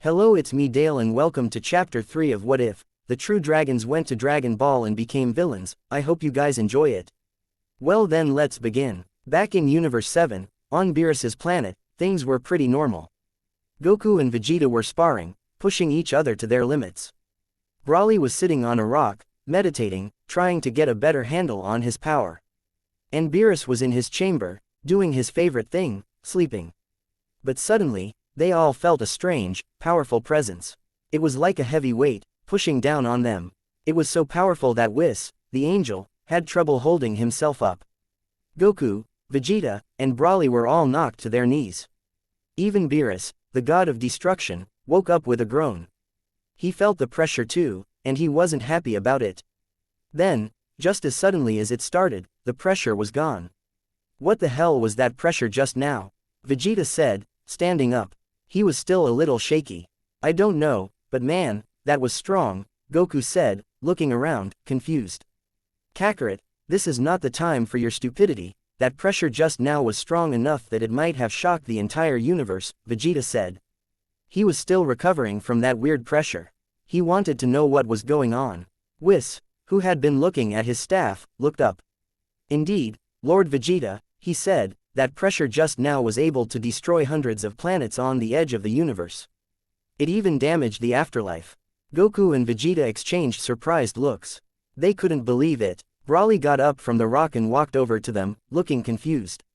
Hello, it's me Dale and welcome to chapter 3 of What If the True Dragons Went to Dragon Ball and Became Villains. I hope you guys enjoy it. Well then, let's begin. Back in Universe 7, on Beerus's planet, things were pretty normal. Goku and Vegeta were sparring, pushing each other to their limits. Broly was sitting on a rock, meditating, trying to get a better handle on his power. And Beerus was in his chamber, doing his favorite thing, sleeping. But suddenly, they all felt a strange, powerful presence. It was like a heavy weight, pushing down on them. It was so powerful that Whis, the angel, had trouble holding himself up. Goku, Vegeta, and Broly were all knocked to their knees. Even Beerus, the god of destruction, woke up with a groan. He felt the pressure too, and he wasn't happy about it. Then, just as suddenly as it started, the pressure was gone. What the hell was that pressure just now? Vegeta said, standing up. He was still a little shaky. I don't know, but man, that was strong, Goku said, looking around, confused. Kakarot, this is not the time for your stupidity. That pressure just now was strong enough that it might have shocked the entire universe, Vegeta said. He was still recovering from that weird pressure. He wanted to know what was going on. Whis, who had been looking at his staff, looked up. Indeed, Lord Vegeta, he said, that pressure just now was able to destroy hundreds of planets on the edge of the universe. It even damaged the afterlife. Goku and Vegeta exchanged surprised looks. They couldn't believe it. Broly got up from the rock and walked over to them, looking confused.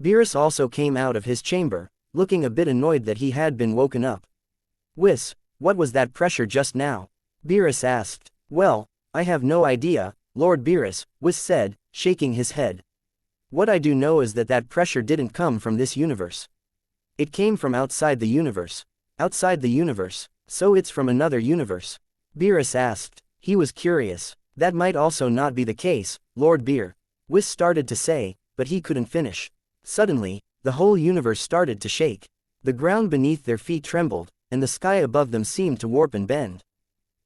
Beerus also came out of his chamber, looking a bit annoyed that he had been woken up. Whis, what was that pressure just now? Beerus asked. Well, I have no idea, Lord Beerus, Whis said, shaking his head. What I do know is that pressure didn't come from this universe. It came from outside the universe. Outside the universe, so it's from another universe? Beerus asked. He was curious. That might also not be the case, Lord Beer. Whis started to say, but he couldn't finish. Suddenly, the whole universe started to shake. The ground beneath their feet trembled, and the sky above them seemed to warp and bend.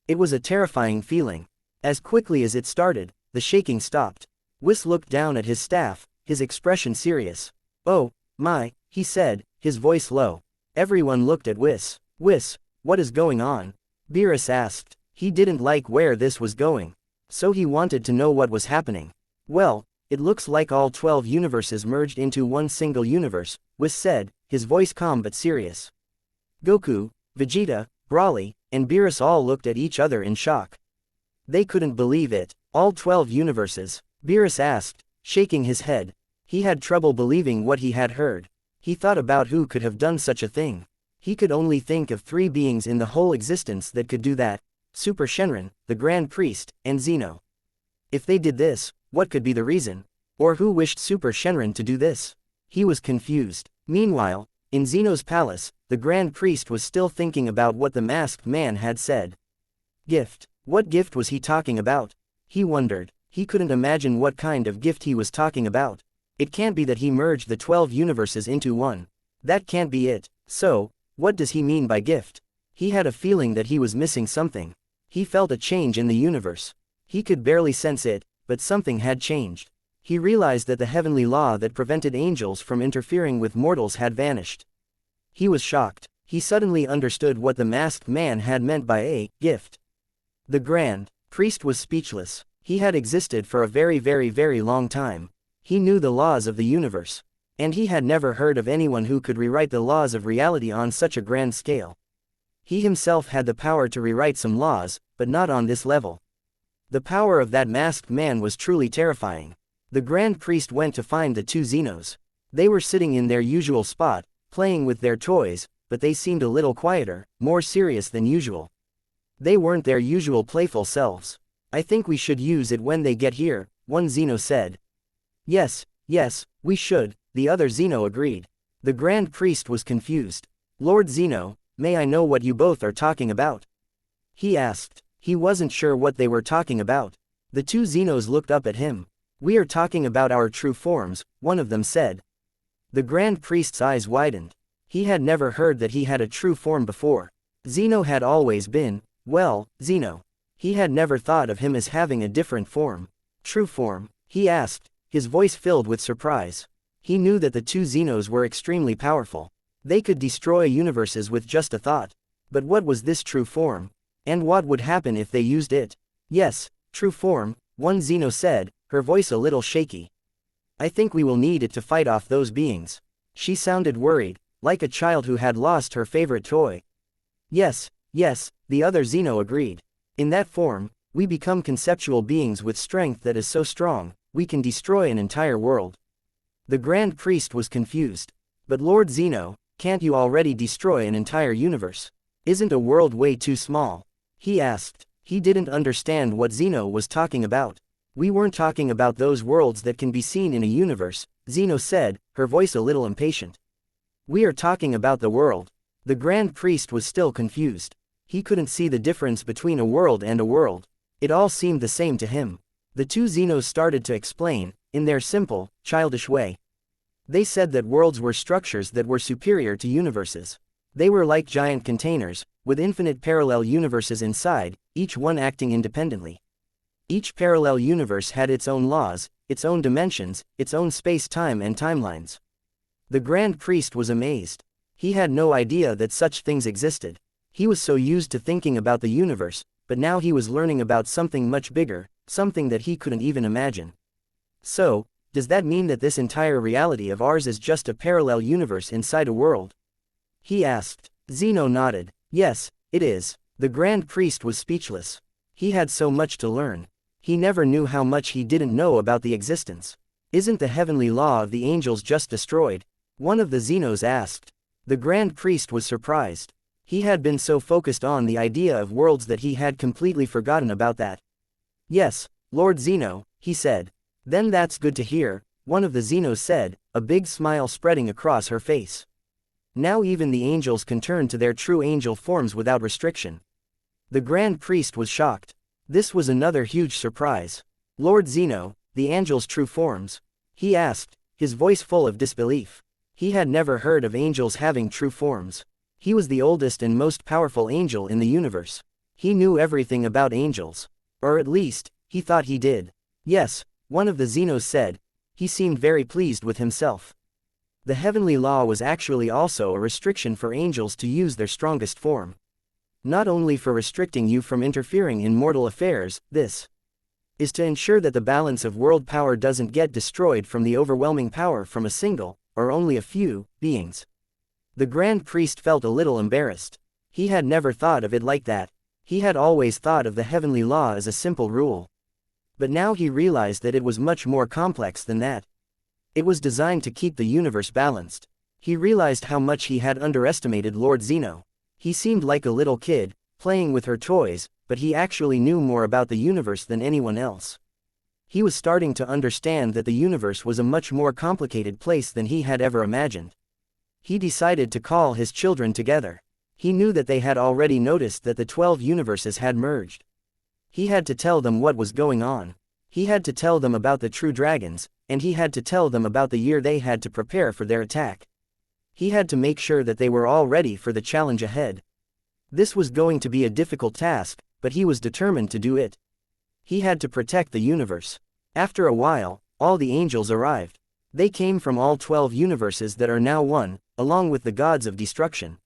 It was a terrifying feeling. As quickly as it started, the shaking stopped. Whis looked down at his staff, his expression serious. Oh, my, he said, his voice low. Everyone looked at Whis. Whis, what is going on? Beerus asked. He didn't like where this was going. So he wanted to know what was happening. Well, it looks like all 12 universes merged into one single universe, Whis said, his voice calm but serious. Goku, Vegeta, Broly, and Beerus all looked at each other in shock. They couldn't believe it. All 12 universes? Beerus asked, shaking his head. He had trouble believing what he had heard. He thought about who could have done such a thing. He could only think of 3 beings in the whole existence that could do that: Super Shenron, the Grand Priest, and Zeno. If they did this, what could be the reason? Or who wished Super Shenron to do this? He was confused. Meanwhile, in Zeno's palace, the Grand Priest was still thinking about what the masked man had said. Gift. What gift was he talking about? He wondered. He couldn't imagine what kind of gift he was talking about. It can't be that he merged the 12 universes into one. That can't be it. So, what does he mean by gift? He had a feeling that he was missing something. He felt a change in the universe. He could barely sense it, but something had changed. He realized that the heavenly law that prevented angels from interfering with mortals had vanished. He was shocked. He suddenly understood what the masked man had meant by a gift. The Grand Priest was speechless. He had existed for a very long time. He knew the laws of the universe. And he had never heard of anyone who could rewrite the laws of reality on such a grand scale. He himself had the power to rewrite some laws, but not on this level. The power of that masked man was truly terrifying. The Grand Priest went to find the 2 Zenos. They were sitting in their usual spot, playing with their toys, but they seemed a little quieter, more serious than usual. They weren't their usual playful selves. I think we should use it when they get here, one Zeno said. Yes, we should, the other Zeno agreed. The Grand Priest was confused. Lord Zeno, may I know what you both are talking about? He asked. He wasn't sure what they were talking about. The 2 Zenos looked up at him. We are talking about our true forms, one of them said. The Grand Priest's eyes widened. He had never heard that he had a true form before. Zeno had always been, well, Zeno. He had never thought of him as having a different form. True form? He asked, his voice filled with surprise. He knew that the 2 Zenos were extremely powerful. They could destroy universes with just a thought. But what was this true form? And what would happen if they used it? Yes, true form, one Xeno said, her voice a little shaky. I think we will need it to fight off those beings. She sounded worried, like a child who had lost her favorite toy. Yes, the other Xeno agreed. In that form, we become conceptual beings with strength that is so strong, we can destroy an entire world. The Grand Priest was confused. But Lord Xeno, can't you already destroy an entire universe? Isn't a world way too small? He asked. He didn't understand what Xeno was talking about. We weren't talking about those worlds that can be seen in a universe, Xeno said, her voice a little impatient. We are talking about the world. The Grand Priest was still confused. He couldn't see the difference between a world and a world. It all seemed the same to him. The two Xenos started to explain, in their simple, childish way. They said that worlds were structures that were superior to universes. They were like giant containers, with infinite parallel universes inside, each one acting independently. Each parallel universe had its own laws, its own dimensions, its own space-time and timelines. The Grand Priest was amazed. He had no idea that such things existed. He was so used to thinking about the universe, but now he was learning about something much bigger, something that he couldn't even imagine. So, does that mean that this entire reality of ours is just a parallel universe inside a world? He asked. Xeno nodded. Yes, it is. The Grand Priest was speechless. He had so much to learn. He never knew how much he didn't know about the existence. Isn't the heavenly law of the angels just destroyed? One of the Xenos asked. The Grand Priest was surprised. He had been so focused on the idea of worlds that he had completely forgotten about that. Yes, Lord Xeno, he said. Then that's good to hear, one of the Xenos said, a big smile spreading across her face. Now even the angels can turn to their true angel forms without restriction. The Grand Priest was shocked. This was another huge surprise. Lord Xeno, the angels' true forms? He asked, his voice full of disbelief. He had never heard of angels having true forms. He was the oldest and most powerful angel in the universe. He knew everything about angels. Or at least, he thought he did. Yes, one of the Xenos said. He seemed very pleased with himself. The heavenly law was actually also a restriction for angels to use their strongest form. Not only for restricting you from interfering in mortal affairs, this is to ensure that the balance of world power doesn't get destroyed from the overwhelming power from a single, or only a few, beings. The Grand Priest felt a little embarrassed. He had never thought of it like that. He had always thought of the heavenly law as a simple rule. But now he realized that it was much more complex than that. It was designed to keep the universe balanced. He realized how much he had underestimated Lord Xeno. He seemed like a little kid, playing with her toys, but he actually knew more about the universe than anyone else. He was starting to understand that the universe was a much more complicated place than he had ever imagined. He decided to call his children together. He knew that they had already noticed that the 12 universes had merged. He had to tell them what was going on. He had to tell them about the true dragons, and he had to tell them about the year they had to prepare for their attack. He had to make sure that they were all ready for the challenge ahead. This was going to be a difficult task, but he was determined to do it. He had to protect the universe. After a while, all the angels arrived. They came from all 12 universes that are now one, along with the gods of destruction.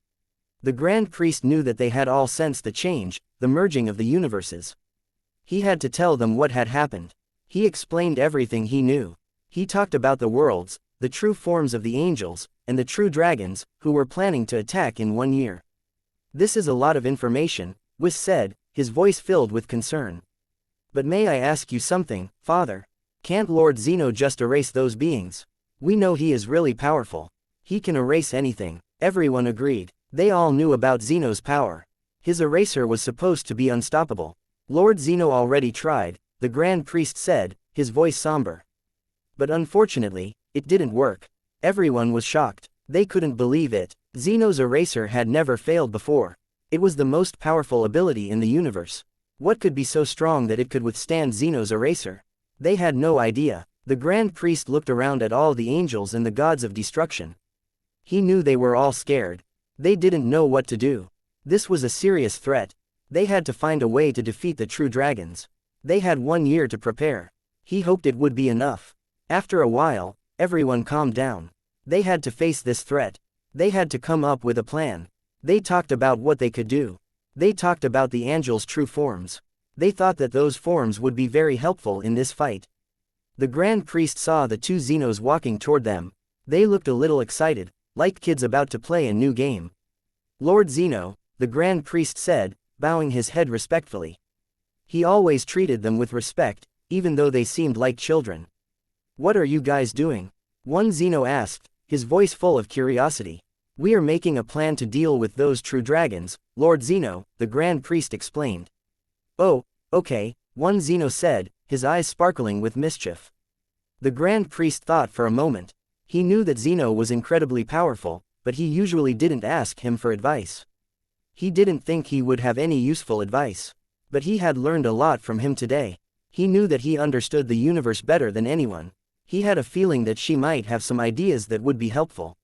The Grand Priest knew that they had all sensed the change, the merging of the universes. He had to tell them what had happened. He explained everything he knew. He talked about the worlds, the true forms of the angels, and the true dragons, who were planning to attack in 1 year. This is a lot of information, Whis said, his voice filled with concern. But may I ask you something, Father? Can't Lord Xeno just erase those beings? We know he is really powerful. He can erase anything. Everyone agreed. They all knew about Xeno's power. His eraser was supposed to be unstoppable. Lord Xeno already tried, the Grand Priest said, his voice somber. But unfortunately, it didn't work. Everyone was shocked. They couldn't believe it. Xeno's eraser had never failed before. It was the most powerful ability in the universe. What could be so strong that it could withstand Xeno's eraser? They had no idea. The Grand Priest looked around at all the angels and the gods of destruction. He knew they were all scared. They didn't know what to do. This was a serious threat. They had to find a way to defeat the true dragons. They had 1 year to prepare. He hoped it would be enough. After a while, everyone calmed down. They had to face this threat. They had to come up with a plan. They talked about what they could do. They talked about the angel's true forms. They thought that those forms would be very helpful in this fight. The Grand Priest saw the two Xenos walking toward them. They looked a little excited, like kids about to play a new game. Lord Xeno, the Grand Priest said, bowing his head respectfully. He always treated them with respect, even though they seemed like children. What are you guys doing? One Xeno asked, his voice full of curiosity. We are making a plan to deal with those true dragons, Lord Xeno, the Grand Priest explained. Oh, okay, one Xeno said, his eyes sparkling with mischief. The Grand Priest thought for a moment. He knew that Xeno was incredibly powerful, but he usually didn't ask him for advice. He didn't think he would have any useful advice. But he had learned a lot from him today. He knew that he understood the universe better than anyone. He had a feeling that she might have some ideas that would be helpful.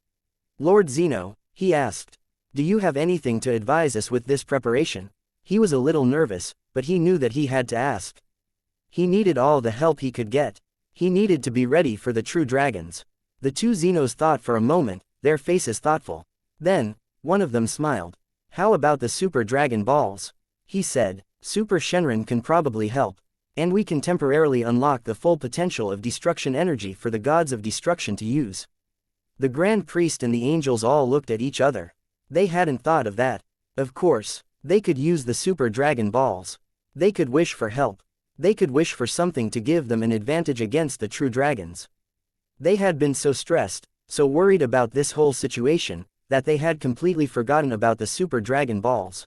Lord Xeno, he asked. Do you have anything to advise us with this preparation? He was a little nervous, but he knew that he had to ask. He needed all the help he could get. He needed to be ready for the true dragons. The two Xenos thought for a moment, their faces thoughtful. Then, one of them smiled. How about the Super Dragon Balls? He said, Super Shenron can probably help. And we can temporarily unlock the full potential of destruction energy for the gods of destruction to use. The Grand Priest and the angels all looked at each other. They hadn't thought of that. Of course, they could use the Super Dragon Balls. They could wish for help. They could wish for something to give them an advantage against the true dragons. They had been so stressed, so worried about this whole situation, that they had completely forgotten about the Super Dragon Balls.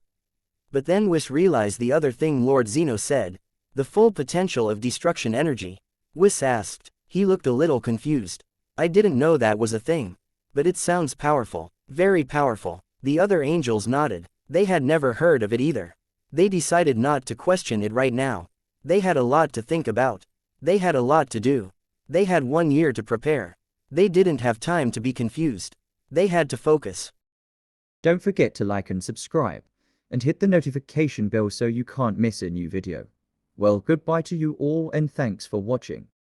But then Whis realized the other thing Lord Xeno said, the full potential of destruction energy. Whis asked. He looked a little confused. I didn't know that was a thing. But it sounds powerful. Very powerful. The other angels nodded. They had never heard of it either. They decided not to question it right now. They had a lot to think about. They had a lot to do. They had 1 year to prepare. They didn't have time to be confused. They had to focus. Don't forget to like and subscribe, and hit the notification bell so you can't miss a new video. Well, goodbye to you all and thanks for watching.